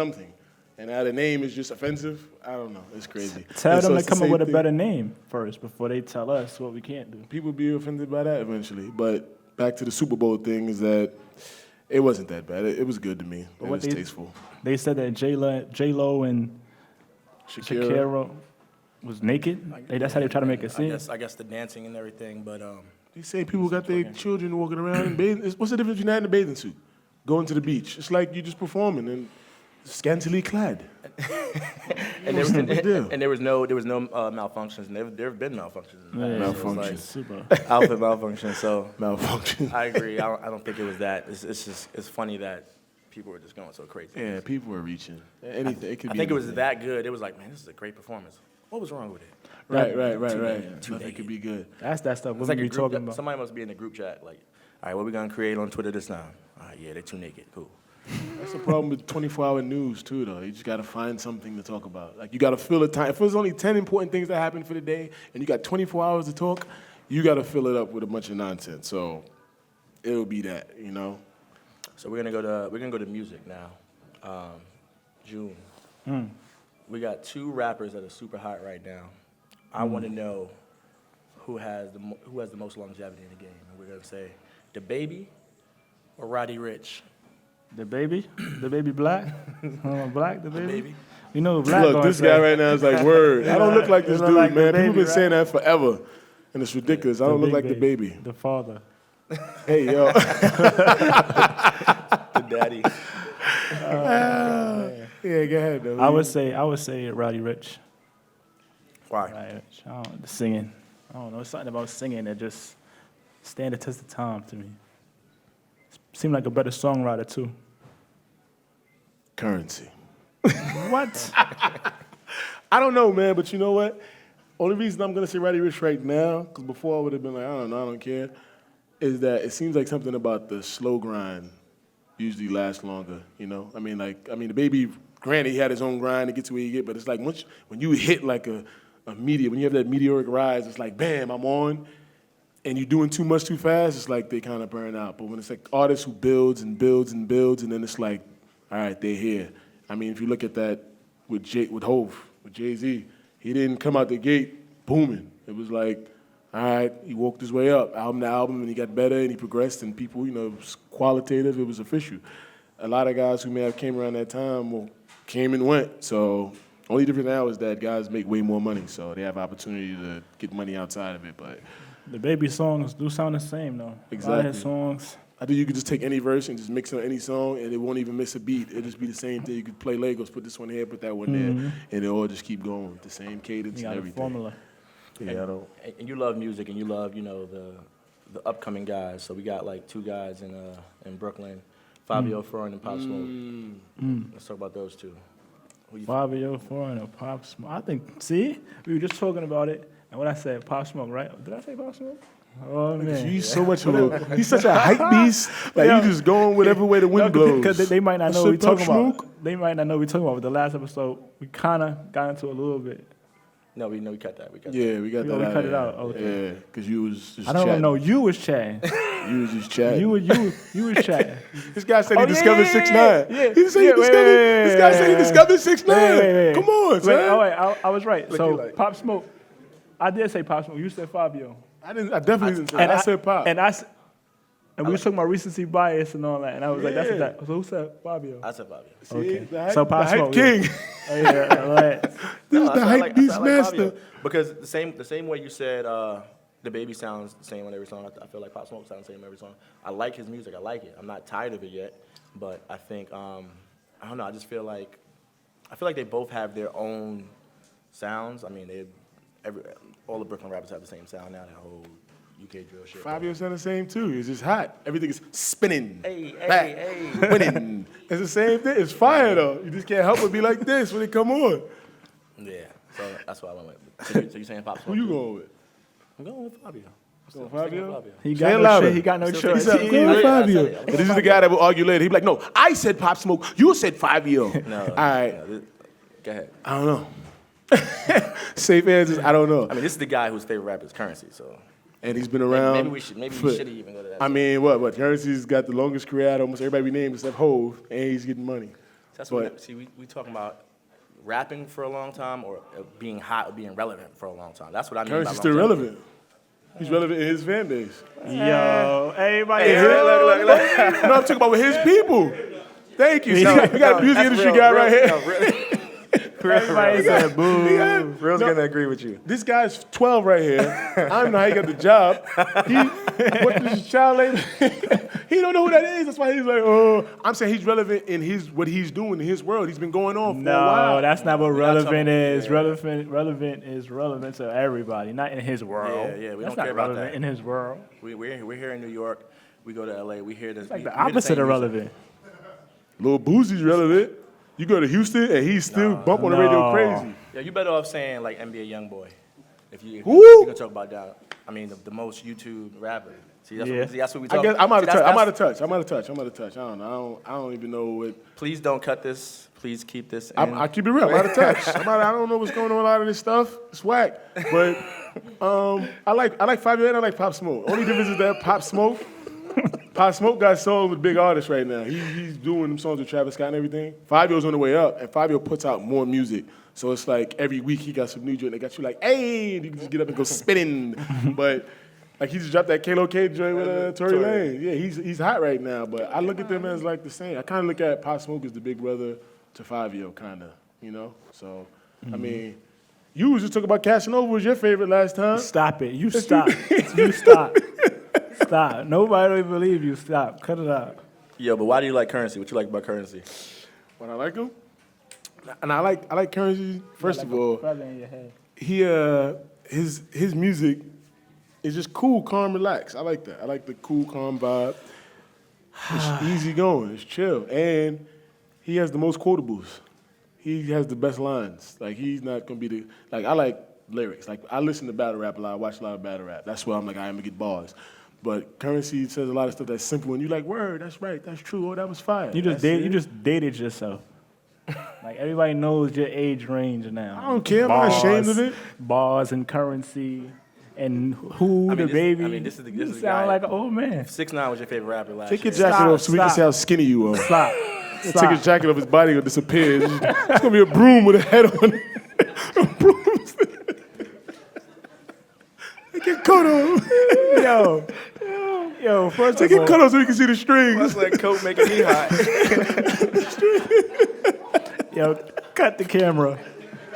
[SPEAKER 2] And now the name is just offensive. I don't know. It's crazy.
[SPEAKER 3] Tell
[SPEAKER 2] And so
[SPEAKER 3] them to
[SPEAKER 2] it's the
[SPEAKER 3] come up
[SPEAKER 2] same
[SPEAKER 3] with a
[SPEAKER 2] thing.
[SPEAKER 3] better name first before they tell us what we can't do.
[SPEAKER 2] People be offended by that eventually. But back to the Super Bowl thing is that it wasn't that bad. It was good to me. It
[SPEAKER 3] what
[SPEAKER 2] was
[SPEAKER 3] they-
[SPEAKER 2] tasteful.
[SPEAKER 3] They said that J-Lo and Shakira was naked. That's how they try to make it seem.
[SPEAKER 1] I guess the dancing and everything, but
[SPEAKER 2] They say people got their children walking around in bathing. What's the difference between that and a bathing suit? Going to the beach. It's like you're just performing and scantily clad.
[SPEAKER 1] and there was,
[SPEAKER 2] What's the big deal?
[SPEAKER 1] and there was no malfunctions, and there have been malfunctions. In the past. It was
[SPEAKER 2] Malfunctions.
[SPEAKER 3] Super.
[SPEAKER 1] like outfit malfunction. So
[SPEAKER 2] Malfunction.
[SPEAKER 1] I agree. I don't think it was that. It's funny that people were just going so crazy.
[SPEAKER 2] Yeah, people were reaching. Anything. It could
[SPEAKER 1] I
[SPEAKER 2] be
[SPEAKER 1] think it was
[SPEAKER 2] anything.
[SPEAKER 1] that good. It was like, man, this is a great performance. What was wrong with it?
[SPEAKER 2] Right.
[SPEAKER 1] Too
[SPEAKER 2] Nothing
[SPEAKER 1] naked.
[SPEAKER 2] could be good.
[SPEAKER 3] That's that stuff
[SPEAKER 1] It's
[SPEAKER 3] we're
[SPEAKER 1] like a
[SPEAKER 3] be
[SPEAKER 1] group.
[SPEAKER 3] talking about.
[SPEAKER 1] Somebody must be in the group chat. Like, all right, what we gonna create on Twitter this time? All right, yeah, they're too naked. Cool.
[SPEAKER 2] That's the problem with 24-hour news, too, though. You just got to find something to talk about. Like, you got to fill the time. If there's only 10 important things that happen for the day and you got 24 hours to talk, you got to fill it up with a bunch of nonsense. So it'll be that, you know?
[SPEAKER 1] So we're gonna go to music now. June. We got two rappers that are super hot right now. I want to know who has the most longevity in the game, and we're gonna say DaBaby or Roddy Ricch.
[SPEAKER 3] The baby black, black, the baby.
[SPEAKER 1] Baby.
[SPEAKER 3] You know, black.
[SPEAKER 2] Look,
[SPEAKER 3] gonna
[SPEAKER 2] this
[SPEAKER 3] say-
[SPEAKER 2] guy right now is like, word. I don't look like this
[SPEAKER 3] You look
[SPEAKER 2] dude,
[SPEAKER 3] like the
[SPEAKER 2] man. People
[SPEAKER 3] baby,
[SPEAKER 2] been
[SPEAKER 3] right?
[SPEAKER 2] saying that forever. And it's ridiculous. I
[SPEAKER 3] the
[SPEAKER 2] don't look
[SPEAKER 3] big
[SPEAKER 2] like the baby.
[SPEAKER 3] the father.
[SPEAKER 2] Hey, yo.
[SPEAKER 1] The daddy.
[SPEAKER 2] Yeah, go ahead, though.
[SPEAKER 3] I would say Roddy Ricch.
[SPEAKER 1] Why?
[SPEAKER 3] Roddy Ricch. I don't the singing. I don't know. It's something about singing that just stand the test of time to me. Seemed like a better songwriter too.
[SPEAKER 2] Currency.
[SPEAKER 3] What?
[SPEAKER 2] I don't know, man, but you know what? Only reason I'm going to say Roddy Ricch right now, because before I would have been like, I don't know, I don't care, is that it seems like something about the slow grind usually lasts longer, you know? The baby, granted, he had his own grind to get to where you get, but it's like when you hit like a meteor, when you have that meteoric rise, it's like, bam, I'm on, and you're doing too much too fast, it's like they kind of burn out. But when it's like artists who builds and builds and builds, and then it's like, all right, they're here. I mean, if you look at that with Hov, with Jay-Z, he didn't come out the gate booming. It was like, all right, he walked his way up, album to album, and he got better, and he progressed, and people, it was qualitative, it was official. A lot of guys who may have came around that time came and went. So only difference now is that guys make way more money, so they have opportunity to get money outside of it. But
[SPEAKER 3] The baby songs do sound the same though. A lot of
[SPEAKER 2] Exactly.
[SPEAKER 3] his songs.
[SPEAKER 2] I think you could just take any verse and just mix it on any song, and it won't even miss a beat. It'll just be the same thing. You could play Legos, put this one here, put that one there, and it'll all just keep going with the same cadence
[SPEAKER 3] You
[SPEAKER 2] and
[SPEAKER 3] got a
[SPEAKER 2] everything.
[SPEAKER 3] formula.
[SPEAKER 2] Yeah, I don't.
[SPEAKER 1] And you love music, and you love, the upcoming guys. So we got like two guys in Brooklyn, Fabio Foreign and Pop Smoke. Let's talk about those two. Who you
[SPEAKER 3] Fabio Foreign or Pop Smoke. I think, see, we were just talking about it, and when I said Pop Smoke, right? Did I say Pop Smoke? Oh man.
[SPEAKER 2] He's so much of a, he's such a hype beast. Like,
[SPEAKER 3] Yeah.
[SPEAKER 2] you just going whatever way the wind blows.
[SPEAKER 3] Because they might not
[SPEAKER 2] I
[SPEAKER 3] know what we
[SPEAKER 2] said Pop
[SPEAKER 3] talking about.
[SPEAKER 2] Smoke?
[SPEAKER 3] They might not know what we talking about. But the last episode, we kind of got into it a little bit.
[SPEAKER 1] No, we cut that.
[SPEAKER 2] Yeah, we got
[SPEAKER 3] Yeah,
[SPEAKER 2] that
[SPEAKER 3] we
[SPEAKER 2] out.
[SPEAKER 3] cut it
[SPEAKER 2] yeah.
[SPEAKER 3] out, okay.
[SPEAKER 2] Yeah, because you was just
[SPEAKER 3] I don't
[SPEAKER 2] chatting.
[SPEAKER 3] know. You was chatting.
[SPEAKER 2] You was just chatting.
[SPEAKER 3] you was chatting.
[SPEAKER 2] This guy said
[SPEAKER 3] Oh,
[SPEAKER 2] he discovered 6ix9ine.
[SPEAKER 3] yeah.
[SPEAKER 2] He said he
[SPEAKER 3] Yeah,
[SPEAKER 2] discovered.
[SPEAKER 3] wait,
[SPEAKER 2] This guy said he discovered 6ix9ine.
[SPEAKER 3] Wait.
[SPEAKER 2] Come on, son.
[SPEAKER 3] Wait, all right, I was right. So
[SPEAKER 2] you like-
[SPEAKER 3] Pop Smoke. I did say Pop Smoke. You said Fabio.
[SPEAKER 2] I definitely didn't say that. I said pop.
[SPEAKER 3] And we was talking about recency bias and all that. And I was like, that's
[SPEAKER 2] Yeah.
[SPEAKER 3] what that. So who said Fabio?
[SPEAKER 1] I said Fabio.
[SPEAKER 2] See,
[SPEAKER 3] okay.
[SPEAKER 2] the hype,
[SPEAKER 3] So Pop
[SPEAKER 2] the hype
[SPEAKER 3] Smoke,
[SPEAKER 2] king.
[SPEAKER 3] Oh, yeah, all right.
[SPEAKER 2] This is
[SPEAKER 1] No,
[SPEAKER 2] the
[SPEAKER 1] I
[SPEAKER 2] hype
[SPEAKER 1] like-
[SPEAKER 2] beast
[SPEAKER 1] I like Fabio.
[SPEAKER 2] master.
[SPEAKER 1] Because the same way you said the baby sounds the same on every song, I feel like Pop Smoke sounds the same on every song. I like his music. I like it. I'm not tired of it yet, but I think I don't know. I just feel like I feel like they both have their own sounds. I mean, all the Brooklyn rappers have the same sound now. That whole UK drill shit.
[SPEAKER 2] Fabio sound the same too. It's just hot. Everything is spinning.
[SPEAKER 1] Hey,
[SPEAKER 2] back,
[SPEAKER 1] hey,
[SPEAKER 2] winning. It's the same thing. It's fire though. You just can't help but be like this when they come on.
[SPEAKER 1] Yeah, so that's why I went with. So you saying Pop
[SPEAKER 2] Who
[SPEAKER 1] Smoke?
[SPEAKER 2] you going with?
[SPEAKER 1] I'm going with Fabio.
[SPEAKER 2] Going Fabio?
[SPEAKER 3] He
[SPEAKER 2] Say it
[SPEAKER 3] got no
[SPEAKER 2] louder.
[SPEAKER 3] shit. He got no
[SPEAKER 1] Still
[SPEAKER 3] choice.
[SPEAKER 1] think
[SPEAKER 2] He
[SPEAKER 1] so.
[SPEAKER 2] said, I'm going with
[SPEAKER 1] Yeah, I
[SPEAKER 2] Fabio.
[SPEAKER 1] said it. I'm
[SPEAKER 2] And this is the guy that will argue later. He'd be like, no, I said Pop Smoke. You said Fabio.
[SPEAKER 1] No.
[SPEAKER 2] All right.
[SPEAKER 1] no, go ahead.
[SPEAKER 2] I don't know. Safe answers, I don't know.
[SPEAKER 1] I mean, this is the guy whose favorite rapper is Currency. So
[SPEAKER 2] And he's been around.
[SPEAKER 1] maybe we should even go to that.
[SPEAKER 2] I mean, what? Currency's got the longest career out of almost everybody we named except Hove, and he's getting money.
[SPEAKER 1] That's
[SPEAKER 2] but-
[SPEAKER 1] what we talking about. Rapping for a long time, or being hot, or being relevant for a long time. That's what I mean.
[SPEAKER 2] Currency's
[SPEAKER 1] by
[SPEAKER 2] still
[SPEAKER 1] longevity.
[SPEAKER 2] relevant. He's relevant in his fan base.
[SPEAKER 3] Yo, everybody.
[SPEAKER 2] Hey, look. No, I'm talking about with his people. Thank you. son. We got a music industry guy right here.
[SPEAKER 3] Everybody said boo.
[SPEAKER 1] Real's
[SPEAKER 2] No.
[SPEAKER 1] gonna agree with you.
[SPEAKER 2] This guy's 12 right here. I don't know how he got the job. What is his child name? He don't know who that is. That's why he's like, oh. I'm saying he's relevant in what he's doing in his world. He's been going on for a while.
[SPEAKER 3] No, that's not what
[SPEAKER 1] We're not
[SPEAKER 3] relevant
[SPEAKER 1] talking-
[SPEAKER 3] is.
[SPEAKER 1] yeah.
[SPEAKER 3] Relevant is relevant to everybody, not in his world.
[SPEAKER 1] Yeah, we
[SPEAKER 3] that's
[SPEAKER 1] don't
[SPEAKER 3] not
[SPEAKER 1] care about
[SPEAKER 3] relevant
[SPEAKER 1] that.
[SPEAKER 3] in his world.
[SPEAKER 1] We're here in New York. We go to LA. We hear this.
[SPEAKER 3] It's like the opposite of relevant.
[SPEAKER 2] Lil Boosie's relevant. You go to Houston and he's still bump on the radio
[SPEAKER 3] No.
[SPEAKER 2] crazy.
[SPEAKER 1] Yeah, you better off saying like NBA YoungBoy. If you
[SPEAKER 2] Who?
[SPEAKER 1] gonna talk about that, I mean the most YouTube rapper. See, that's,
[SPEAKER 3] Yeah.
[SPEAKER 1] that's what we
[SPEAKER 2] I
[SPEAKER 1] talk.
[SPEAKER 2] guess I'm out of
[SPEAKER 1] see,
[SPEAKER 2] touch. I'm out
[SPEAKER 1] that's-
[SPEAKER 2] of touch. I don't know. I don't even know what.
[SPEAKER 1] Please don't cut this. Please keep this in.
[SPEAKER 2] I keep it real. I'm out of touch. I don't know what's going on with a lot of this stuff. It's whack. But I like Fabio and I like Pop Smoke. Only difference is that Pop Smoke got songs with big artists right now. He's doing them songs with Travis Scott and everything. Fabio's on the way up, and Fabio puts out more music. So it's like every week he got some new joint. They got you like, hey, and you can just get up and go spinning. But like he just dropped that Kalo K joint with Tory Lanez. Yeah, he's hot right now. But I look at them as like the same. I kind of look at Pop Smoke as the big brother to Fabio, kind of, you know? So, I mean, you was just talking about Casanova was your favorite last time.
[SPEAKER 3] Stop it. You stop. You stop. Stop. Nobody will believe you. Stop. Cut it out.
[SPEAKER 1] Yo, but why do you like Currency? What you like about Currency?
[SPEAKER 2] When I like him, and I like Currency. First of all,
[SPEAKER 3] Probably in your head.
[SPEAKER 2] he his music is just cool, calm, relaxed. I like that. I like the cool, calm vibe. It's easy going. It's chill, and he has the most quotables. He has the best lines. Like he's not gonna be the like. I like lyrics. Like I listen to battle rap a lot. I watch a lot of battle rap. That's why I'm like I'm gonna get bars. But Currency says a lot of stuff that's simple, and you like, word, that's right, that's true. Oh, that was fire.
[SPEAKER 3] You just
[SPEAKER 2] That's it.
[SPEAKER 3] dated yourself. Like everybody knows your age range now.
[SPEAKER 2] I don't care. I'm not ashamed of it.
[SPEAKER 3] Bars and Currency and who
[SPEAKER 1] I mean,
[SPEAKER 3] the baby.
[SPEAKER 1] this is the
[SPEAKER 3] you
[SPEAKER 1] guy.
[SPEAKER 3] sound like an old man.
[SPEAKER 1] 6ix9ine was your favorite rapper last
[SPEAKER 2] Take
[SPEAKER 1] year.
[SPEAKER 2] your jacket
[SPEAKER 3] Stop,
[SPEAKER 2] off so we can
[SPEAKER 3] stop.
[SPEAKER 2] see how skinny you are.
[SPEAKER 3] Stop.
[SPEAKER 2] Take his jacket off, his body will disappear. It's gonna be a broom with a head on it. A broom. Take your coat off.
[SPEAKER 3] Yo, first
[SPEAKER 2] Take
[SPEAKER 3] of
[SPEAKER 2] your
[SPEAKER 3] all,
[SPEAKER 2] coat off so we can see the strings.
[SPEAKER 1] That's like Coke making me hot.
[SPEAKER 3] yo, cut the camera.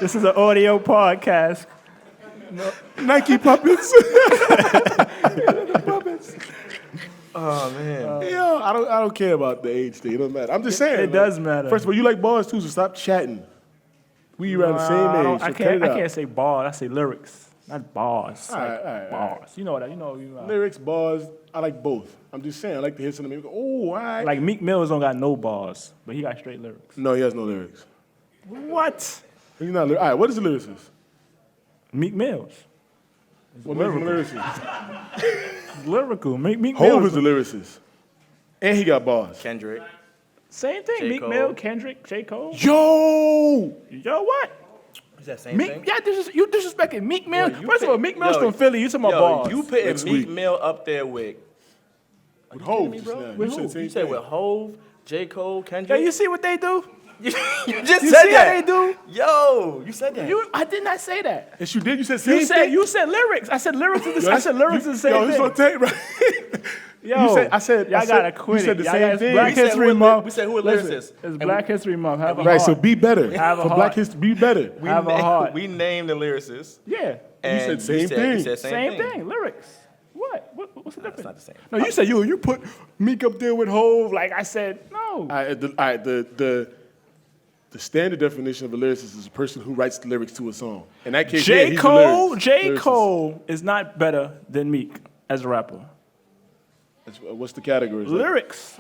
[SPEAKER 3] This is an audio podcast.
[SPEAKER 2] Nike puppets.
[SPEAKER 1] Oh man.
[SPEAKER 2] Yo, I don't care about the age thing. It doesn't matter. I'm just saying.
[SPEAKER 3] It does matter.
[SPEAKER 2] First of all, you like bars too, so stop chatting. We around the same age. So
[SPEAKER 3] I
[SPEAKER 2] cut it out.
[SPEAKER 3] can't say bars. I say lyrics, not bars.
[SPEAKER 2] All right,
[SPEAKER 3] Like
[SPEAKER 2] all right, all
[SPEAKER 3] bars. You know what? You know.
[SPEAKER 2] Lyrics, bars, I like both. I'm just saying, I like to hear something. Go, oh, all right.
[SPEAKER 3] Like Meek Mills don't got no bars, but he got straight lyrics.
[SPEAKER 2] No, he has no lyrics.
[SPEAKER 3] What?
[SPEAKER 2] He's not. All right, what is the lyricist?
[SPEAKER 3] Meek Mills.
[SPEAKER 2] What makes him a lyricist?
[SPEAKER 3] It's lyrical. Meek
[SPEAKER 2] Hov
[SPEAKER 3] Mills.
[SPEAKER 2] is the lyricist. And he got bars.
[SPEAKER 1] Kendrick.
[SPEAKER 3] Same thing.
[SPEAKER 1] J.
[SPEAKER 3] Meek
[SPEAKER 1] Cole.
[SPEAKER 3] Mill, Kendrick, J. Cole.
[SPEAKER 2] Yo!
[SPEAKER 3] Yo, what?
[SPEAKER 1] Is that same
[SPEAKER 3] Meek,
[SPEAKER 1] thing?
[SPEAKER 3] yeah, you disrespecting Meek Mill.
[SPEAKER 1] Boy, you
[SPEAKER 3] First of all,
[SPEAKER 1] put-
[SPEAKER 3] Meek Mill's
[SPEAKER 1] yo,
[SPEAKER 3] from Philly. You talking about bars.
[SPEAKER 1] You putting
[SPEAKER 2] Next
[SPEAKER 1] Meek
[SPEAKER 2] week.
[SPEAKER 1] Mill up there with
[SPEAKER 2] With Hov.
[SPEAKER 1] me,
[SPEAKER 2] just
[SPEAKER 1] bro?
[SPEAKER 2] now.
[SPEAKER 3] With
[SPEAKER 2] You
[SPEAKER 3] who?
[SPEAKER 2] said same
[SPEAKER 1] you said
[SPEAKER 2] thing.
[SPEAKER 1] with Hov, J. Cole,
[SPEAKER 3] Yo,
[SPEAKER 1] Kendrick.
[SPEAKER 3] you see what they do?
[SPEAKER 1] You just
[SPEAKER 3] You
[SPEAKER 1] said
[SPEAKER 3] see
[SPEAKER 1] that.
[SPEAKER 3] how they do?
[SPEAKER 1] Yo, you said that.
[SPEAKER 3] I did not say that.
[SPEAKER 2] Yes, you did. You said same
[SPEAKER 3] You said
[SPEAKER 2] thing.
[SPEAKER 3] you said lyrics. I said lyrics is the,
[SPEAKER 2] Yo,
[SPEAKER 3] I said lyrics is the same
[SPEAKER 2] Yo, this
[SPEAKER 3] thing.
[SPEAKER 2] on tape, right?
[SPEAKER 3] Yo,
[SPEAKER 2] you said, I said,
[SPEAKER 3] y'all
[SPEAKER 2] I said,
[SPEAKER 3] gotta quit
[SPEAKER 2] you said
[SPEAKER 3] it.
[SPEAKER 2] the
[SPEAKER 3] Y'all
[SPEAKER 2] same
[SPEAKER 3] got- it's
[SPEAKER 2] thing.
[SPEAKER 3] Black
[SPEAKER 1] We said
[SPEAKER 3] History
[SPEAKER 1] who a
[SPEAKER 3] Month.
[SPEAKER 1] we said who a
[SPEAKER 3] Listen,
[SPEAKER 1] lyricist.
[SPEAKER 3] It's Black History Month. Have a
[SPEAKER 2] Right,
[SPEAKER 3] heart.
[SPEAKER 2] so be better.
[SPEAKER 3] Have a
[SPEAKER 2] For
[SPEAKER 3] heart.
[SPEAKER 2] Black History, be better.
[SPEAKER 1] We
[SPEAKER 3] Have a
[SPEAKER 1] named-
[SPEAKER 3] heart.
[SPEAKER 1] We named the lyricist.
[SPEAKER 3] Yeah,
[SPEAKER 1] And
[SPEAKER 2] said same
[SPEAKER 1] you
[SPEAKER 2] thing.
[SPEAKER 1] said
[SPEAKER 3] same thing. Lyrics. What's the difference?
[SPEAKER 1] not the same.
[SPEAKER 3] No, you said you put Meek up there with Hov. Like I said, no.
[SPEAKER 2] All right, the The standard definition of a lyricist is a person who writes the lyrics to a song. In that case, yeah,
[SPEAKER 3] J.
[SPEAKER 2] he's a
[SPEAKER 3] Cole,
[SPEAKER 2] lyricist.
[SPEAKER 3] J.
[SPEAKER 2] Lyricist.
[SPEAKER 3] Cole is not better than Meek as a rapper.
[SPEAKER 2] What's the categories? Like,
[SPEAKER 3] Lyrics.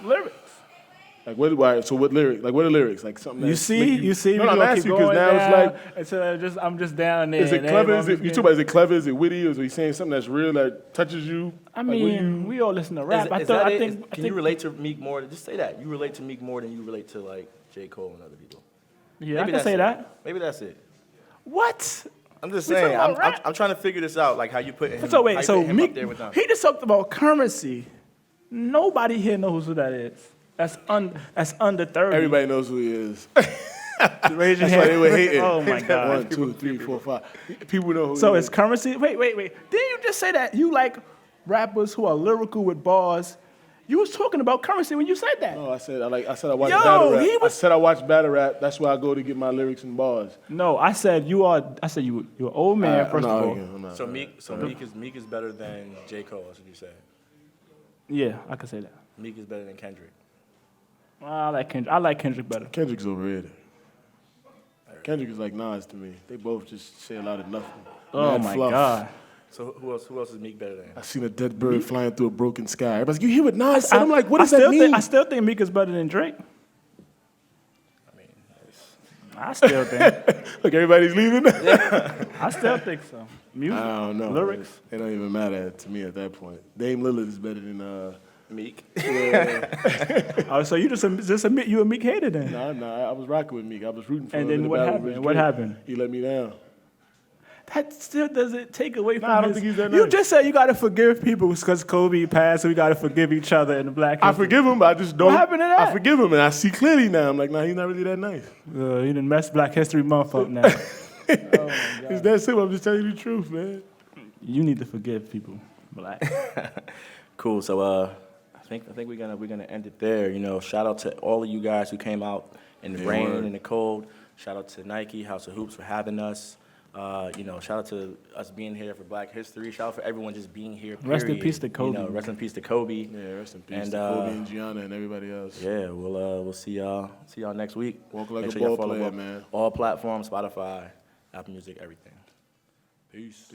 [SPEAKER 2] like what? So what lyrics? Like what are lyrics? Like something.
[SPEAKER 3] You
[SPEAKER 2] that's
[SPEAKER 3] see,
[SPEAKER 2] make
[SPEAKER 3] we
[SPEAKER 2] No, I'm
[SPEAKER 3] gonna
[SPEAKER 2] asking
[SPEAKER 3] keep
[SPEAKER 2] because
[SPEAKER 3] going
[SPEAKER 2] now
[SPEAKER 3] down
[SPEAKER 2] it's
[SPEAKER 3] until I'm just down there.
[SPEAKER 2] like, is it
[SPEAKER 3] and
[SPEAKER 2] clever? Is
[SPEAKER 3] everyone's
[SPEAKER 2] it, you
[SPEAKER 3] getting-
[SPEAKER 2] talk about is it clever? Is it witty? Or is he saying something that's real that touches you?
[SPEAKER 3] I
[SPEAKER 2] Like, what do
[SPEAKER 3] mean,
[SPEAKER 2] you-
[SPEAKER 3] we all listen to
[SPEAKER 1] Is,
[SPEAKER 3] rap. I
[SPEAKER 1] is
[SPEAKER 3] thought,
[SPEAKER 1] that
[SPEAKER 3] I
[SPEAKER 1] it?
[SPEAKER 3] think, I
[SPEAKER 1] Can
[SPEAKER 3] think,
[SPEAKER 1] you relate to Meek more? Just say that. You relate to Meek more than you relate to like J. Cole and other people.
[SPEAKER 3] yeah, I can
[SPEAKER 1] that's
[SPEAKER 3] say
[SPEAKER 1] it.
[SPEAKER 3] that.
[SPEAKER 1] Maybe that's it.
[SPEAKER 3] What?
[SPEAKER 1] I'm just
[SPEAKER 3] We talking
[SPEAKER 1] saying. I'm,
[SPEAKER 3] about rap.
[SPEAKER 1] I'm trying to figure this out. Like how you put him.
[SPEAKER 3] So
[SPEAKER 1] how
[SPEAKER 3] wait,
[SPEAKER 1] you
[SPEAKER 3] so
[SPEAKER 1] put him
[SPEAKER 3] Meek,
[SPEAKER 1] up there with them.
[SPEAKER 3] he just talked about Currency. Nobody here knows who that is. That's under 30.
[SPEAKER 2] Everybody knows who he is.
[SPEAKER 3] Raise your
[SPEAKER 2] That's why
[SPEAKER 3] hand.
[SPEAKER 2] they were hating.
[SPEAKER 3] Oh my God.
[SPEAKER 2] 1, 2, 3, 4, 5. People know who
[SPEAKER 3] So
[SPEAKER 2] he
[SPEAKER 3] it's
[SPEAKER 2] is.
[SPEAKER 3] Currency. Wait. Didn't you just say that you like rappers who are lyrical with bars? You was talking about Currency when you said that.
[SPEAKER 2] No, I said I watch
[SPEAKER 3] Yo,
[SPEAKER 2] battle rap.
[SPEAKER 3] he was-
[SPEAKER 2] I said I watch battle rap. That's where I go to get my lyrics and bars.
[SPEAKER 3] No, I said you're an old man. First of all,
[SPEAKER 2] I'm not.
[SPEAKER 1] So Meek is better than J. Cole. That's what you said.
[SPEAKER 3] yeah, I can say that.
[SPEAKER 1] Meek is better than Kendrick.
[SPEAKER 3] I like Kendrick better.
[SPEAKER 2] Kendrick's overrated. Kendrick is like Nas to me. They both just say a lot of nothing.
[SPEAKER 3] Oh
[SPEAKER 2] Mad
[SPEAKER 3] my
[SPEAKER 2] fluff.
[SPEAKER 3] God.
[SPEAKER 1] So who else is Meek better than?
[SPEAKER 2] I seen a dead bird flying through a broken sky. Everybody's like, you hear what Nas said? I'm like, what
[SPEAKER 3] I
[SPEAKER 2] does that
[SPEAKER 3] still
[SPEAKER 2] mean?
[SPEAKER 3] I still think Meek is better than Drake.
[SPEAKER 1] I mean,
[SPEAKER 3] I still think.
[SPEAKER 2] Look, everybody's leaving.
[SPEAKER 3] I still think so. Music,
[SPEAKER 2] I don't know.
[SPEAKER 3] lyrics.
[SPEAKER 2] It don't even matter to me at that point. Dame Lillard is better than.
[SPEAKER 1] Meek.
[SPEAKER 3] Oh, so you just admit you a Meek hater then?
[SPEAKER 2] I was rocking with Meek. I was rooting for
[SPEAKER 3] And
[SPEAKER 2] him.
[SPEAKER 3] then
[SPEAKER 2] in the
[SPEAKER 3] what
[SPEAKER 2] battle
[SPEAKER 3] happened?
[SPEAKER 2] with
[SPEAKER 3] What
[SPEAKER 2] Drake.
[SPEAKER 3] happened?
[SPEAKER 2] He let me down.
[SPEAKER 3] That still doesn't take away from
[SPEAKER 2] I don't
[SPEAKER 3] his-
[SPEAKER 2] think he's that
[SPEAKER 3] You
[SPEAKER 2] nice.
[SPEAKER 3] just said you got to forgive people because Kobe passed, so we got to forgive each other in the Black
[SPEAKER 2] I
[SPEAKER 3] History.
[SPEAKER 2] forgive him, but I just don't.
[SPEAKER 3] What happened to that?
[SPEAKER 2] I forgive him, and I see clearly now. I'm like, nah, he's not really that nice.
[SPEAKER 3] You done messed Black History Month up now.
[SPEAKER 2] It's that simple. I'm just telling you the truth, man.
[SPEAKER 3] You need to forgive people, Black.
[SPEAKER 1] Cool. So I think we're gonna end it there. You know, shout out to all of you guys who came out in the rain and in the cold. Shout out to Nike, House of Hoops for having us. You know, shout out to us being here for Black History. Shout out for everyone just being here.
[SPEAKER 3] Rest in
[SPEAKER 1] period.
[SPEAKER 3] peace to Kobe.
[SPEAKER 1] You know, rest in peace to Kobe.
[SPEAKER 2] Yeah, rest in peace
[SPEAKER 1] And,
[SPEAKER 2] to Kobe and Gianna and everybody else.
[SPEAKER 1] Yeah, we'll see y'all next week.
[SPEAKER 2] Walk like
[SPEAKER 1] Make
[SPEAKER 2] a
[SPEAKER 1] y'all
[SPEAKER 2] ball
[SPEAKER 1] follow
[SPEAKER 2] player,
[SPEAKER 1] up
[SPEAKER 2] man.
[SPEAKER 1] all platforms, Spotify, Apple Music, everything.
[SPEAKER 2] Peace.